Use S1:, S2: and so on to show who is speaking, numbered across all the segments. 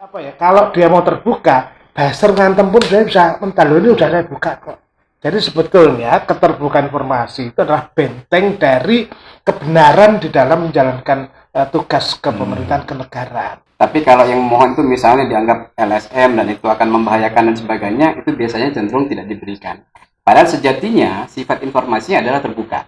S1: apa ya, kalau dia mau terbuka, dasar ngantem pun saya bisa mental ini udah saya buka kok. Jadi sebetulnya keterbukaan informasi itu adalah benteng dari kebenaran di dalam menjalankan tugas kepemerintahan kenegaraan.
S2: Tapi kalau yang memohon itu misalnya dianggap LSM dan itu akan membahayakan dan sebagainya, itu biasanya cenderung tidak diberikan. Padahal sejatinya sifat informasi adalah terbuka.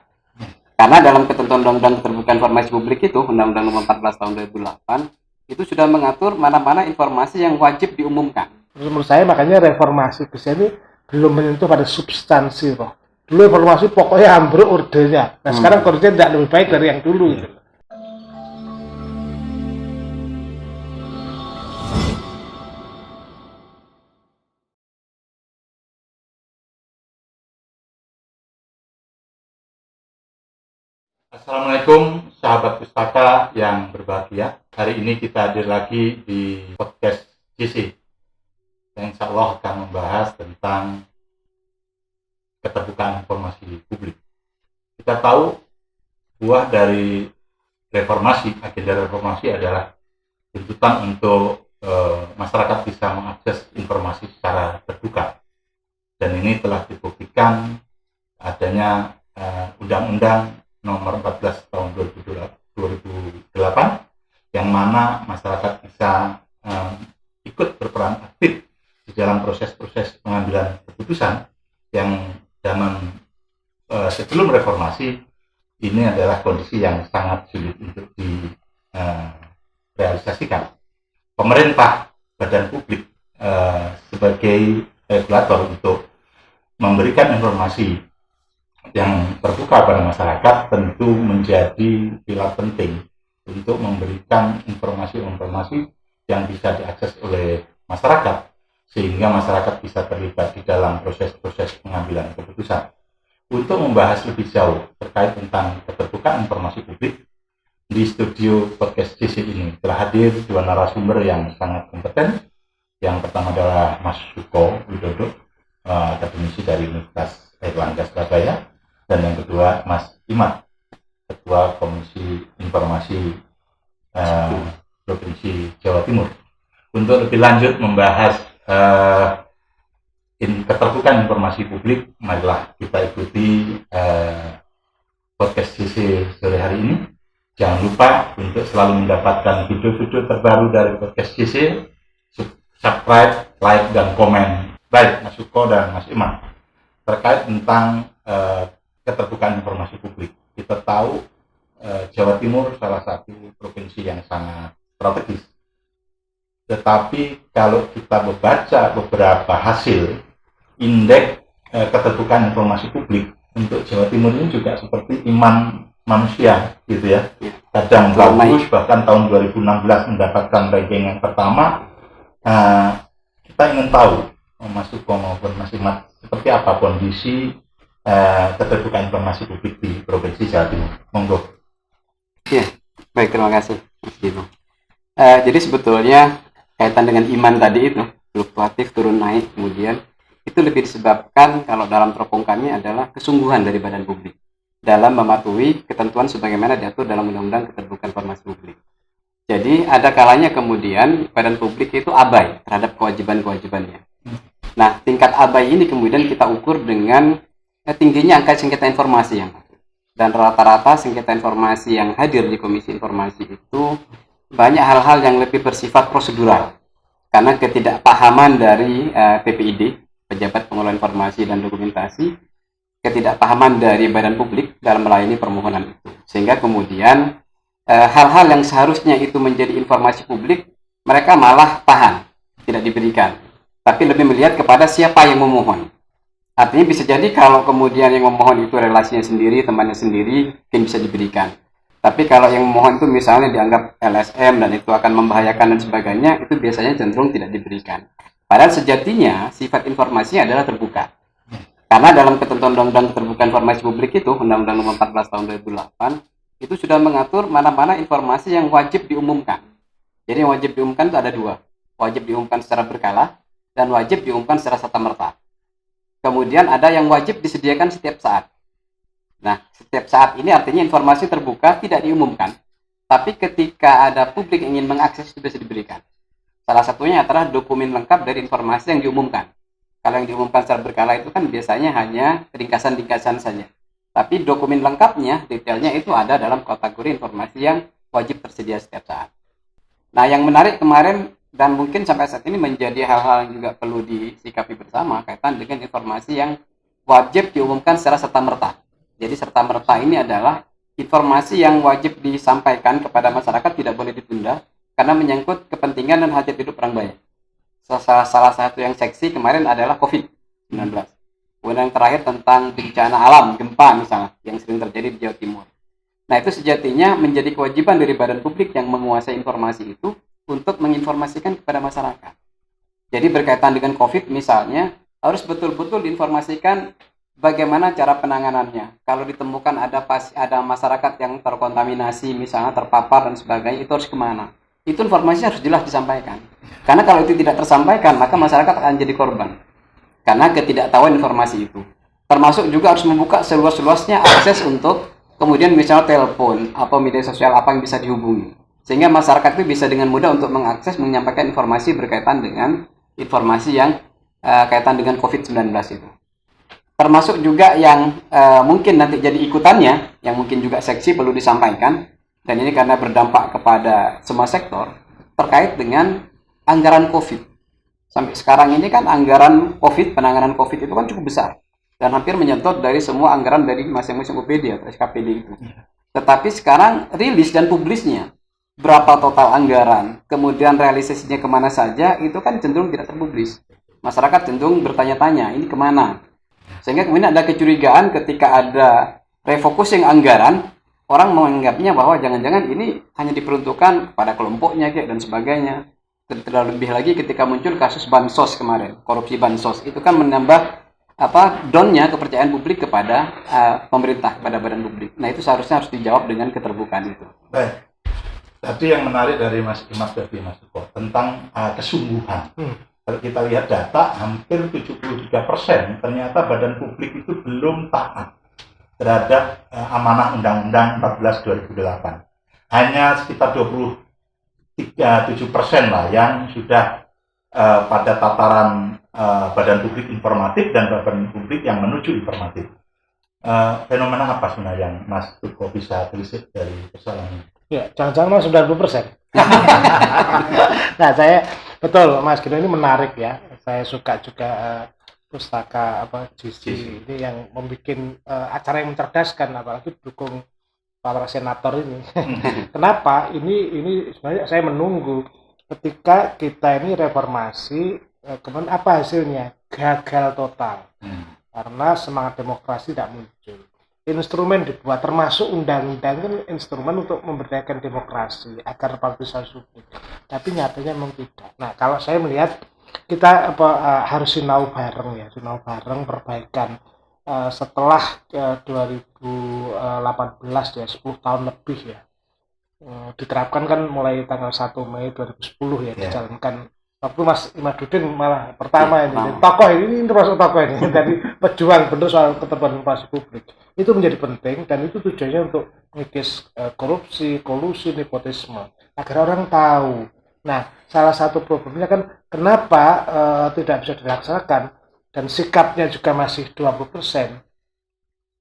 S2: Karena dalam ketentuan Undang-Undang Keterbukaan Informasi Publik itu, Undang-Undang Nomor 14 Tahun 2008, itu sudah mengatur mana-mana informasi yang wajib diumumkan.
S1: Menurut saya makanya reformasi di sini belum menyentuh pada substansi loh. Dulu informasi pokoknya ambruk ordenya. Nah sekarang kondisinya tidak lebih baik dari yang dulu gitu.
S3: Assalamualaikum sahabat pustaka yang berbahagia. Hari ini kita hadir lagi di podcast JC yang insya Allah akan membahas tentang keterbukaan informasi publik. Kita tahu buah dari reformasi, agenda reformasi adalah tuntutan untuk masyarakat bisa mengakses informasi secara terbuka. Dan ini telah dibuktikan adanya Undang-Undang Nomor 14 Tahun 2008 yang mana masyarakat bisa ikut berperan aktif di dalam proses-proses pengambilan keputusan yang zaman sebelum reformasi ini adalah kondisi yang sangat sulit untuk direalisasikan. Pemerintah, badan publik sebagai regulator untuk memberikan informasi yang terbuka pada masyarakat tentu menjadi pilar penting untuk memberikan informasi-informasi yang bisa diakses oleh masyarakat sehingga masyarakat bisa terlibat di dalam proses-proses pengambilan keputusan. Untuk membahas lebih jauh terkait tentang keterbukaan informasi publik, di studio podcast JC ini telah hadir dua narasumber yang sangat kompeten. Yang pertama adalah Mas Suko Widodo, akademisi dari Universitas Airlangga Surabaya, dan yang kedua Mas Imad, Ketua Komisi Informasi Provinsi Jawa Timur. Untuk lebih lanjut membahas keterbukaan informasi publik, marilah kita ikuti podcast JC sore hari ini. Jangan lupa untuk selalu mendapatkan video-video terbaru dari podcast JC, subscribe, like, dan komen. Baik Mas Suko dan Mas Imad, terkait tentang keterbukaan informasi publik. Kita tahu Jawa Timur salah satu provinsi yang sangat strategis. Tetapi kalau kita membaca beberapa hasil indeks keterbukaan informasi publik untuk Jawa Timur ini juga seperti iman manusia gitu ya. Kadang bagus, bahkan tahun 2016 mendapatkan ranking yang pertama. Kita ingin tahu Mas Suko maupun Mas Imad seperti apa kondisi keterbukaan informasi publik di Provinsi Jawa Timur. Monggo.
S2: Ya, baik, terima kasih Mas Dino. Jadi sebetulnya kaitan dengan iman tadi itu fluktuatif turun naik, kemudian itu lebih disebabkan kalau dalam teropong kami adalah kesungguhan dari badan publik dalam mematuhi ketentuan sebagaimana diatur dalam Undang-Undang Keterbukaan Informasi Publik. Jadi ada kalanya kemudian badan publik itu abai terhadap kewajiban-kewajibannya. Nah, tingkat abai ini kemudian kita ukur dengan tingginya angka sengketa informasi yang ada. Dan rata-rata sengketa informasi yang hadir di Komisi Informasi itu banyak hal-hal yang lebih bersifat prosedural. Karena ketidakpahaman dari PPID, Pejabat Pengelola Informasi dan Dokumentasi, ketidakpahaman dari badan publik dalam melayani permohonan itu. Sehingga kemudian hal-hal yang seharusnya itu menjadi informasi publik, mereka malah tahan, tidak diberikan. Tapi lebih melihat kepada siapa yang memohon. Artinya bisa jadi kalau kemudian yang memohon itu relasinya sendiri, temannya sendiri, mungkin bisa diberikan. Tapi kalau yang memohon itu misalnya dianggap LSM dan itu akan membahayakan dan sebagainya, itu biasanya cenderung tidak diberikan. Padahal sejatinya sifat informasi adalah terbuka. Karena dalam ketentuan Undang-Undang Keterbukaan Informasi Publik itu, Undang-Undang Nomor 14 Tahun 2008, itu sudah mengatur mana-mana informasi yang wajib diumumkan. Jadi yang wajib diumumkan itu ada dua. Wajib diumumkan secara berkala dan wajib diumumkan secara serta-merta. Kemudian ada yang wajib disediakan setiap saat. Nah, setiap saat ini artinya informasi terbuka tidak diumumkan. Tapi ketika ada publik yang ingin mengakses itu bisa diberikan. Salah satunya adalah dokumen lengkap dari informasi yang diumumkan. Kalau yang diumumkan secara berkala itu kan biasanya hanya ringkasan-ringkasan saja. Tapi dokumen lengkapnya, detailnya itu ada dalam kategori informasi yang wajib tersedia setiap saat. Nah, yang menarik kemarin dan mungkin sampai saat ini menjadi hal-hal yang juga perlu disikapi bersama kaitan dengan informasi yang wajib diumumkan secara serta-merta. Jadi serta-merta ini adalah informasi yang wajib disampaikan kepada masyarakat, tidak boleh ditunda karena menyangkut kepentingan dan hajat hidup orang banyak. Salah satu yang seksi kemarin adalah COVID-19. Kemudian yang terakhir tentang bencana alam, gempa misalnya, yang sering terjadi di Jawa Timur. Nah, itu sejatinya menjadi kewajiban dari badan publik yang menguasai informasi itu untuk menginformasikan kepada masyarakat. Jadi berkaitan dengan COVID misalnya, harus betul-betul diinformasikan bagaimana cara penanganannya. Kalau ditemukan ada masyarakat yang terkontaminasi, misalnya terpapar dan sebagainya, itu harus kemana? Itu informasi harus jelas disampaikan. Karena kalau itu tidak tersampaikan, maka masyarakat akan jadi korban. Karena ketidaktahuan informasi itu. Termasuk juga harus membuka seluas-luasnya akses untuk kemudian misalnya telepon atau media sosial apa yang bisa dihubungi. Sehingga masyarakat itu bisa dengan mudah untuk mengakses, menyampaikan informasi berkaitan dengan informasi yang kaitan dengan COVID-19 itu. Termasuk juga yang mungkin nanti jadi ikutannya, yang mungkin juga seksi perlu disampaikan, dan ini karena berdampak kepada semua sektor, terkait dengan anggaran COVID. Sampai sekarang ini kan anggaran COVID, penanganan COVID itu kan cukup besar. Dan hampir menyentuh dari semua anggaran dari masing-masing OPD atau SKPD itu. Tetapi sekarang rilis dan publisnya, berapa total anggaran, kemudian realisasinya kemana saja, itu kan cenderung tidak terpublis. Masyarakat cenderung bertanya-tanya, ini kemana? Sehingga kemudian ada kecurigaan ketika ada refocusing anggaran, orang menganggapnya bahwa jangan-jangan ini hanya diperuntukkan pada kelompoknya dan sebagainya. Terlebih lagi ketika muncul kasus bansos kemarin, korupsi bansos, itu kan menambah down-nya kepercayaan publik kepada pemerintah, kepada badan publik. Nah, itu seharusnya harus dijawab dengan keterbukaan itu.
S3: Baik. Tadi yang menarik dari Mas Imas tadi, Mas Suko, tentang kesungguhan. Kalau kita lihat data, hampir 73% ternyata badan publik itu belum taat terhadap amanah Undang-Undang 14/2008. Hanya sekitar 27% lah yang sudah pada tataran badan publik informatif dan badan publik yang menuju informatif. Fenomena apa sebenarnya yang Mas Suko bisa telisik dari persoalan ini?
S1: Ya, jangan-jangan 90%. Nah, saya betul, Mas Gino, ini menarik ya. Saya suka juga pustaka GC ini yang membuat acara yang mencerdaskan, apalagi dukung para senator ini. Kenapa? Ini sebenarnya saya menunggu ketika kita ini reformasi, kemudian apa hasilnya? Gagal total. Karena semangat demokrasi tidak muncul. Instrumen dibuat, termasuk undang-undang kan instrumen untuk memberdayakan demokrasi agar partisipasi publik. Tapi nyatanya memang tidak. Nah, kalau saya melihat kita harus sinau bareng ya, sinau bareng perbaikan setelah 2018 ya, 10 tahun lebih ya. Diterapkan kan mulai tanggal 1 Mei 2010 ya, dijalankan. Waktu Mas Imadudin malah pertama ini tokoh ini termasuk tokoh ini dari pejuang benar soal keterbukaan informasi publik, itu menjadi penting dan itu tujuannya untuk mengikis korupsi, kolusi, nepotisme agar orang tahu. Nah, salah satu problemnya kan kenapa tidak bisa dilaksanakan dan sikapnya juga masih 20%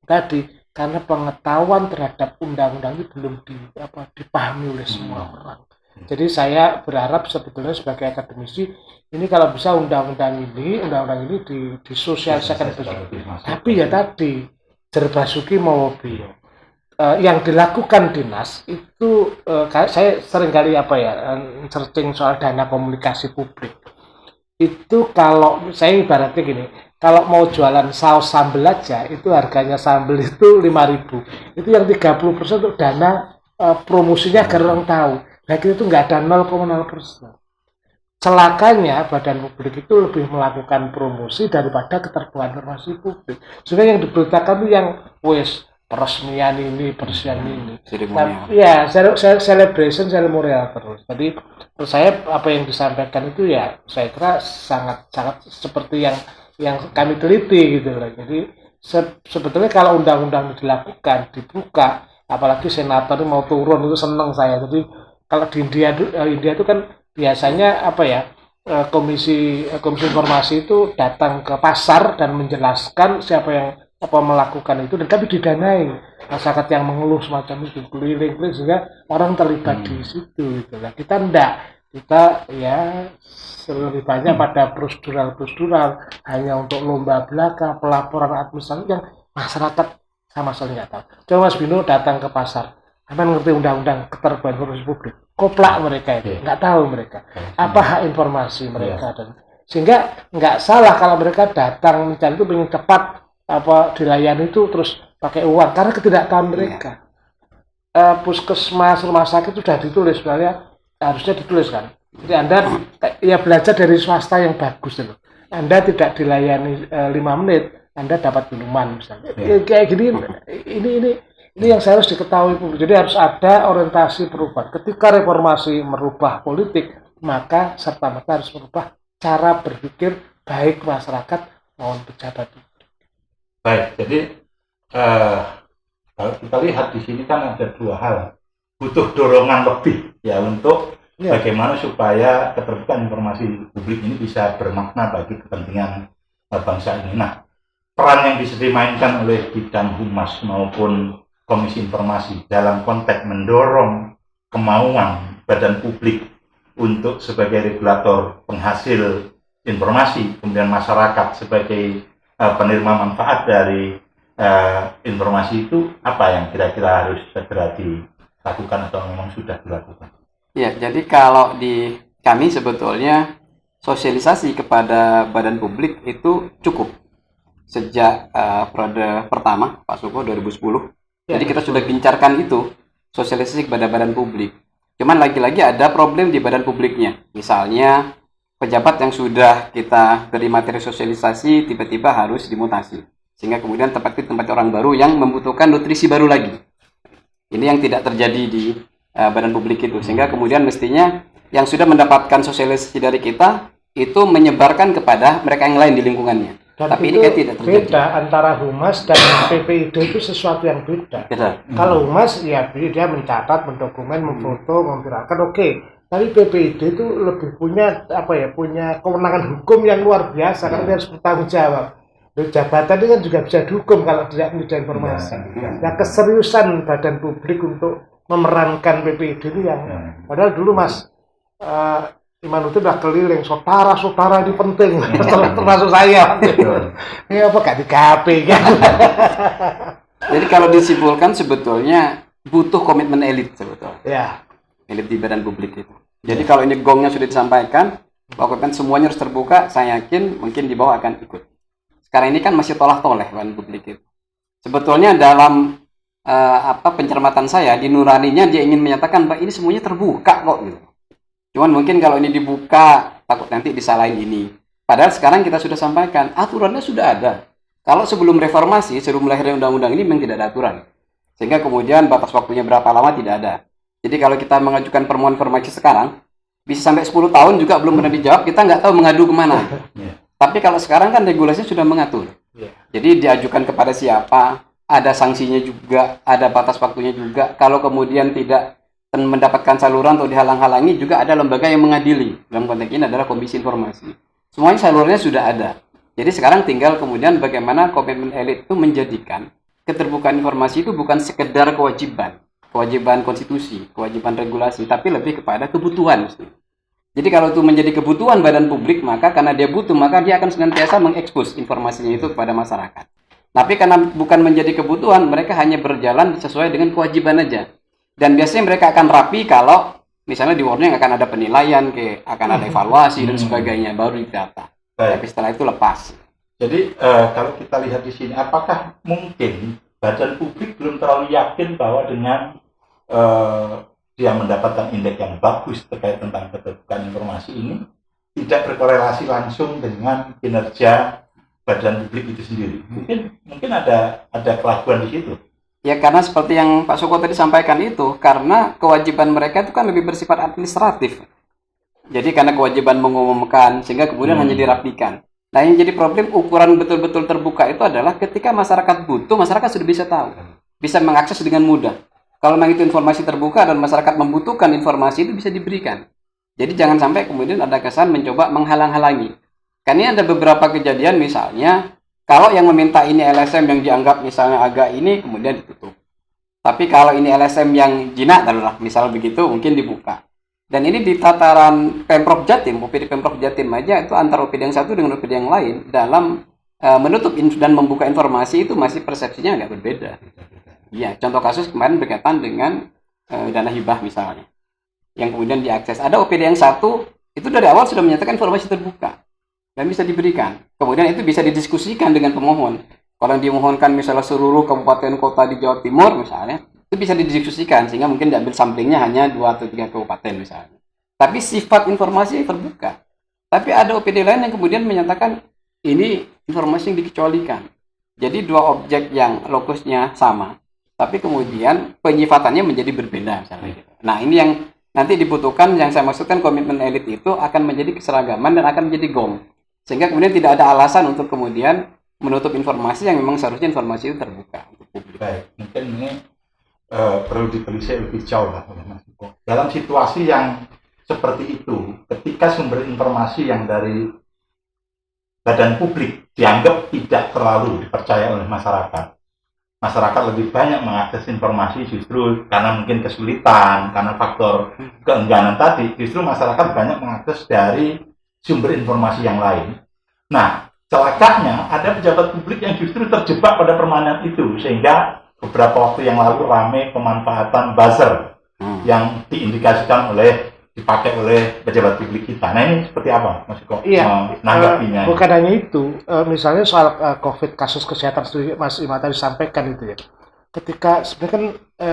S1: tadi karena pengetahuan terhadap undang-undang itu belum dipahami oleh semua orang. Jadi saya berharap sebetulnya sebagai akademisi ini kalau bisa undang-undang ini disosialisasikan betul. Tapi ya tadi Jerbasuki Mawobio yang dilakukan dinas itu saya seringkali searching soal dana komunikasi publik. Itu kalau saya ibaratnya gini, kalau mau jualan saus sambal aja itu harganya sambal itu 5.000. Itu yang 30% untuk dana promosinya agar orang tahu. Nah, itu nggak ada 0,0%. Celakanya badan publik itu lebih melakukan promosi daripada keterbukaan informasi publik. Sebenarnya yang diberitakan itu yang peresmian ini, ya celebration, ceremonial terus. Jadi menurut saya apa yang disampaikan itu ya saya kira sangat seperti yang kami teliti gitu lah. Jadi sebetulnya kalau undang-undang dilakukan, dibuka, apalagi senator mau turun itu senang saya. Jadi kalau di India itu kan biasanya apa ya, komisi informasi itu datang ke pasar dan menjelaskan siapa yang melakukan itu, dan tapi didanai masyarakat yang mengeluh semacam itu keliling-keliling sehingga orang terlibat di situ gitu lah. Kita enggak, kita ya lebih banyak pada prosedural hanya untuk lomba belaka pelaporan administratif yang masyarakat sama sekali nggak tahu. Coba Mas Bino datang ke pasar, apa ngerti undang-undang keterbukaan informasi publik, koplak mereka itu nggak tahu mereka apa hak informasi mereka, dan sehingga nggak salah kalau mereka datang mencari itu ingin cepat dilayani itu terus pakai uang karena ketidaktahuan mereka. Puskesmas, rumah sakit itu sudah ditulis, sebenarnya harusnya ditulis kan. Jadi Anda ya belajar dari swasta yang bagus itu. Anda tidak dilayani 5 menit, Anda dapat minuman misalnya. Kayak gini, ini yang saya harus diketahui publik. Jadi harus ada orientasi perubahan. Ketika reformasi merubah politik, maka serta-merta harus merubah cara berpikir baik masyarakat maupun pejabat.
S3: Baik, jadi kalau kita lihat di sini kan ada 2 hal, butuh dorongan lebih ya untuk bagaimana supaya keterbukaan informasi publik ini bisa bermakna bagi kepentingan bangsa ini. Nah, peran yang bisa dimainkan oleh Bidang Humas maupun Komisi Informasi dalam konteks mendorong kemauan badan publik untuk sebagai regulator penghasil informasi, kemudian masyarakat sebagai penerima manfaat dari informasi itu, apa yang kira-kira harus segera dilakukan atau memang sudah dilakukan?
S2: Ya, jadi kalau di kami sebetulnya sosialisasi kepada badan publik itu cukup sejak periode pertama Pak Suko 2010. Jadi kita sudah gencarkan itu sosialisasi kepada badan publik. Cuman lagi-lagi ada problem di badan publiknya. Misalnya pejabat yang sudah kita beri materi sosialisasi tiba-tiba harus dimutasi, sehingga kemudian tempat orang baru yang membutuhkan nutrisi baru lagi. Ini yang tidak terjadi di badan publik itu, sehingga kemudian mestinya yang sudah mendapatkan sosialisasi dari kita itu menyebarkan kepada mereka yang lain di lingkungannya.
S1: Dan
S2: tapi
S1: itu
S2: ini kan tidak terjadi.
S1: Beda antara Humas dan PPID itu sesuatu yang beda. Kalau Humas ya dia mencatat, mendokumen, memfoto, memviralkan, oke. Tapi PPID itu lebih punya punya kewenangan hukum yang luar biasa karena dia harus bertanggung jawab. Jabatan ini kan juga bisa dihukum kalau tidak menyediakan informasi. Nah, keseriusan badan publik untuk memerankan PPID ini yang padahal dulu Mas Imanuddin udah keliling, saudara ini penting, termasuk saya. Ini apa gak di KP kan?
S2: Jadi kalau disimpulkan sebetulnya butuh komitmen elit sebetulnya.
S1: Ya.
S2: Elit di badan publik itu. Jadi kalau ini gongnya sudah disampaikan, bahwa semuanya harus terbuka, saya yakin mungkin di bawah akan ikut. Sekarang ini kan masih tolak-toleh badan publik itu. Sebetulnya dalam pencermatan saya di nuraninya dia ingin menyatakan bahwa ini semuanya terbuka kok gitu. Cuman mungkin kalau ini dibuka takut nanti disalahin ini. Padahal sekarang kita sudah sampaikan aturannya sudah ada. Kalau sebelum reformasi, sebelum lahirnya undang-undang ini memang tidak ada aturan. Sehingga kemudian batas waktunya berapa lama tidak ada. Jadi kalau kita mengajukan permohonan informasi sekarang, bisa sampai 10 tahun juga belum pernah dijawab, kita nggak tahu mengadu kemana. Tapi kalau sekarang kan regulasinya sudah mengatur. Jadi diajukan kepada siapa, ada sanksinya juga, ada batas waktunya juga. Kalau kemudian tidak mendapatkan saluran atau dihalang-halangi, juga ada lembaga yang mengadili. Dalam konteks ini adalah Komisi Informasi. Semuanya salurnya sudah ada. Jadi sekarang tinggal kemudian bagaimana komitmen elit itu menjadikan keterbukaan informasi itu bukan sekedar kewajiban konstitusi, kewajiban regulasi, tapi lebih kepada kebutuhan. Jadi kalau itu menjadi kebutuhan badan publik, maka karena dia butuh, maka dia akan senantiasa mengekspos informasinya itu kepada masyarakat. Tapi karena bukan menjadi kebutuhan, mereka hanya berjalan sesuai dengan kewajiban aja. Dan biasanya mereka akan rapi kalau misalnya di warning akan ada penilaian, akan ada evaluasi dan sebagainya, baru didata. Tapi setelah itu lepas.
S3: Jadi kalau kita lihat di sini, apakah mungkin badan publik belum terlalu yakin bahwa dengan dia mendapatkan indeks yang bagus terkait tentang keterbukaan informasi ini tidak berkorelasi langsung dengan kinerja badan publik itu sendiri? Mungkin ada keraguan di situ.
S2: Ya karena seperti yang Pak Suko tadi sampaikan itu, karena kewajiban mereka itu kan lebih bersifat administratif. Jadi karena kewajiban mengumumkan, sehingga kemudian hanya dirapikan. Nah yang jadi problem ukuran betul-betul terbuka itu adalah ketika masyarakat butuh, masyarakat sudah bisa tahu. Bisa mengakses dengan mudah. Kalau memang itu informasi terbuka dan masyarakat membutuhkan informasi itu bisa diberikan. Jadi jangan sampai kemudian ada kesan mencoba menghalang-halangi. Karena ada beberapa kejadian misalnya, kalau yang meminta ini LSM yang dianggap misalnya agak ini, kemudian ditutup. Tapi kalau ini LSM yang jinak, taruhlah, misal begitu, mungkin dibuka. Dan ini di tataran Pemprov Jatim, OPD Pemprov Jatim aja, itu antara OPD yang satu dengan OPD yang lain, dalam menutup dan membuka informasi itu masih persepsinya agak berbeda. Iya, contoh kasus kemarin berkaitan dengan dana hibah misalnya, yang kemudian diakses. Ada OPD yang satu, itu dari awal sudah menyatakan informasi terbuka dan bisa diberikan. Kemudian itu bisa didiskusikan dengan pemohon. Kalau yang dimohonkan misalnya seluruh kabupaten kota di Jawa Timur misalnya, itu bisa didiskusikan sehingga mungkin diambil samplingnya hanya 2 atau 3 kabupaten misalnya. Tapi sifat informasi terbuka. Tapi ada OPD lain yang kemudian menyatakan ini informasi yang dikecualikan. Jadi dua objek yang lokusnya sama, tapi kemudian penyifatannya menjadi berbeda misalnya. Nah, ini yang nanti dibutuhkan, yang saya maksudkan komitmen elit itu akan menjadi keseragaman dan akan menjadi gong. Sehingga kemudian tidak ada alasan untuk kemudian menutup informasi yang memang seharusnya informasi itu terbuka untuk publik.
S3: Baik, mungkin ini perlu ditelisik lebih jauh lah oleh Mas Iko. Dalam situasi yang seperti itu, ketika sumber informasi yang dari badan publik dianggap tidak terlalu dipercaya oleh masyarakat, masyarakat lebih banyak mengakses informasi justru karena mungkin kesulitan, karena faktor keengganan tadi, justru masyarakat banyak mengakses dari sumber informasi yang lain. Nah, celakanya ada pejabat publik yang justru terjebak pada permainan itu, sehingga beberapa waktu yang lalu ramai pemanfaatan buzzer yang diindikasikan dipakai oleh pejabat publik kita. Nah, ini seperti apa, Mas Iko?
S1: Iya,
S3: menanggapinya?
S1: Bukan hanya itu, misalnya soal COVID, kasus kesehatan Mas Ima tadi sampaikan itu ya. Ketika sebenarnya kan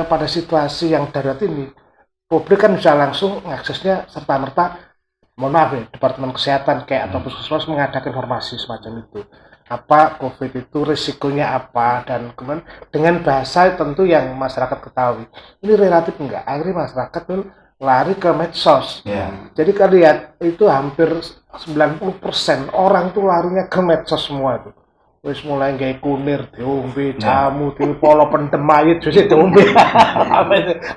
S1: pada situasi yang darurat ini, publik kan bisa langsung mengaksesnya serta-merta, mohon maaf ya, Departemen Kesehatan kayak atau puskesmas mengadakan informasi semacam itu. Apa COVID itu, risikonya apa, dan kemudian dengan bahasa tentu yang masyarakat ketahui. Ini relatif enggak, akhirnya masyarakat tuh lari ke medsos. Jadi kan lihat itu hampir 90% orang tuh larinya ke medsos semua itu. Wis mulai gawe kunir, diombe, jamu, polo pendem mayit, wis diombe.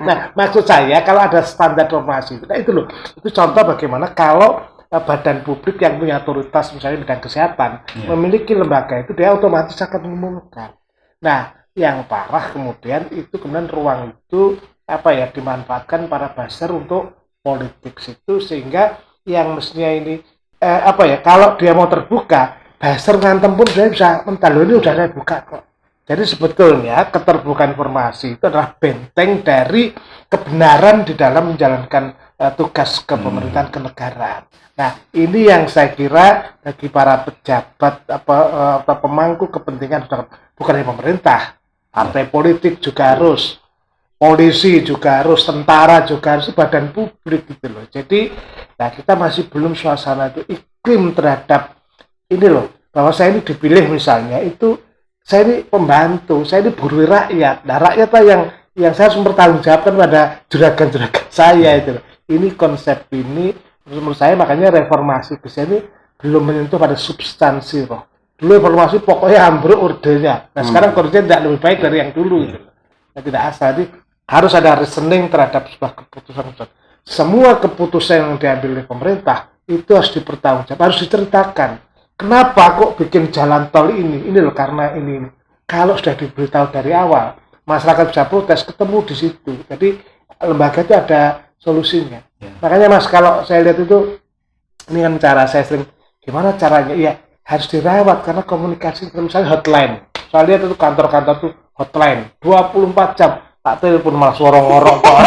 S1: Nah, maksud saya kalau ada standar informasi, nah itu loh. Itu contoh bagaimana kalau badan publik yang punya otoritas misalnya bidang kesehatan memiliki lembaga itu, dia otomatis akan mengumumkan. Nah, yang parah kemudian itu kemudian ruang itu dimanfaatkan para buzzer untuk politik situ, sehingga yang mestinya ini kalau dia mau terbuka, buzzer ngantem pun dia bisa mental, ini udah saya buka kok. Jadi sebetulnya keterbukaan informasi itu adalah benteng dari kebenaran di dalam menjalankan tugas kepemerintahan kenegaraan. Nah, ini yang saya kira bagi para pejabat atau pemangku kepentingan, bukan hanya pemerintah, partai politik juga harus, polisi juga harus, tentara juga harus, badan publik gitu loh. Jadi, nah kita masih belum suasana itu, iklim terhadap ini loh, bahwa saya ini dipilih misalnya, itu saya ini pembantu, saya ini buruh rakyat. Nah, rakyat lah yang saya harus mempertanggungjawabkan pada juragan-juragan saya itu loh. Ini konsep ini, menurut saya makanya reformasi ke sini belum menyentuh pada substansi loh. Dulu reformasi pokoknya ambruk ordenya. Nah, sekarang ordenya tidak lebih baik dari yang dulu gitu. Nah, tidak asal. Jadi harus ada reasoning terhadap sebuah keputusan. Semua keputusan yang diambil oleh pemerintah itu harus dipertanggungjawabkan, harus diceritakan. Kenapa kok bikin jalan tol ini? Ini loh karena ini. Kalau sudah diberitahu dari awal, masyarakat bisa protes, ketemu di situ. Jadi lembaga itu ada solusinya. Makanya Mas, kalau saya lihat itu, ini kan cara saya sering, gimana caranya? Iya, harus dirawat karena komunikasi, misalnya hotline. Saya lihat itu kantor-kantor tuh hotline 24 jam. Tak telepon malah sorong-orong kok.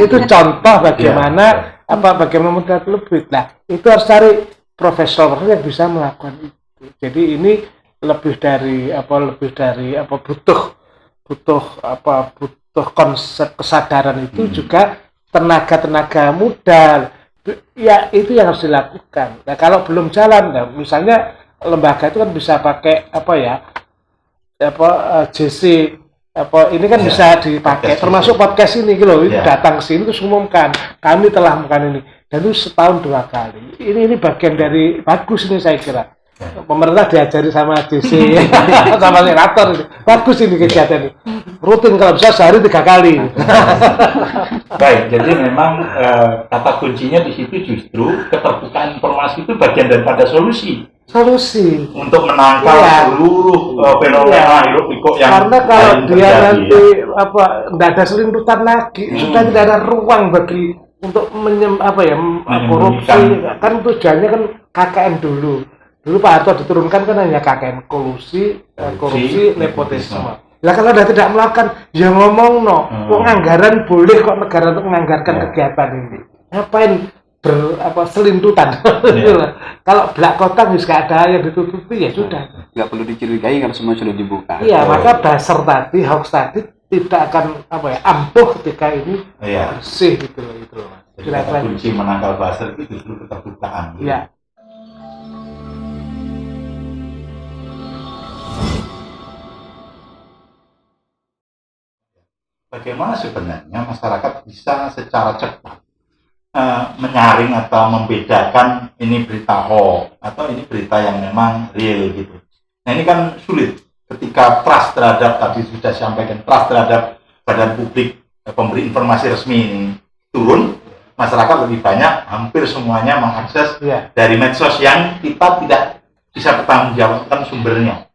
S1: Itu contoh bagaimana bagaimana modal lebih. Nah, itu harus cari profesor yang bisa melakukan itu. Jadi ini lebih dari butuh konsep kesadaran itu juga tenaga muda. Ya, itu yang harus dilakukan. Nah, kalau belum jalan, nah, misalnya lembaga itu kan bisa pakai JC ini kan bisa dipakai, termasuk podcast ini gitu loh. Ini datang ke sini terus umumkan kami telah melakukan ini, dan itu setahun 2 kali. Ini bagian dari bagus ini saya kira. Pemerintah diajari sama DC sama senator ini. Bagus ini kegiatan ini. Rutin kalau bisa sehari 3 kali.
S3: Baik, jadi memang kata kuncinya di situ justru keterbukaan informasi itu bagian daripada solusi untuk menangkal seluruh fenomena hiruk pikuk yang
S1: karena kalau dia
S3: terjadi,
S1: nanti tidak ada selintutan lagi, sudah tidak ada ruang bagi untuk korupsi. Kan tujuannya kan KKN dulu Pak Harto diturunkan kan hanya KKN korupsi, nepotisme. Lah kalau sudah tidak melakukan, ya ngomong anggaran boleh kok negara untuk menganggarkan kegiatan ini. Ngapain selintutan? Kalau belak kotak nggak ada yang ditutupi, ya sudah.
S2: Nggak perlu dicurigai kalau semua sudah dibuka.
S1: Iya, maka dasar tadi, hoax tadi tidak akan ampuh ketika ini bersih gitu loh.
S3: Jadi kata kunci menangkal buzzer itu justru keterbukaan.
S1: Iya.
S3: Bagaimana sebenarnya masyarakat bisa secara cepat menyaring atau membedakan ini berita hoax atau ini berita yang memang real gitu. Nah ini kan sulit ketika trust terhadap, tadi sudah sampaikan, trust terhadap badan publik pemberi informasi resmi ini turun, masyarakat lebih banyak, hampir semuanya mengakses dari medsos yang kita tidak bisa bertanggungjawabkan sumbernya.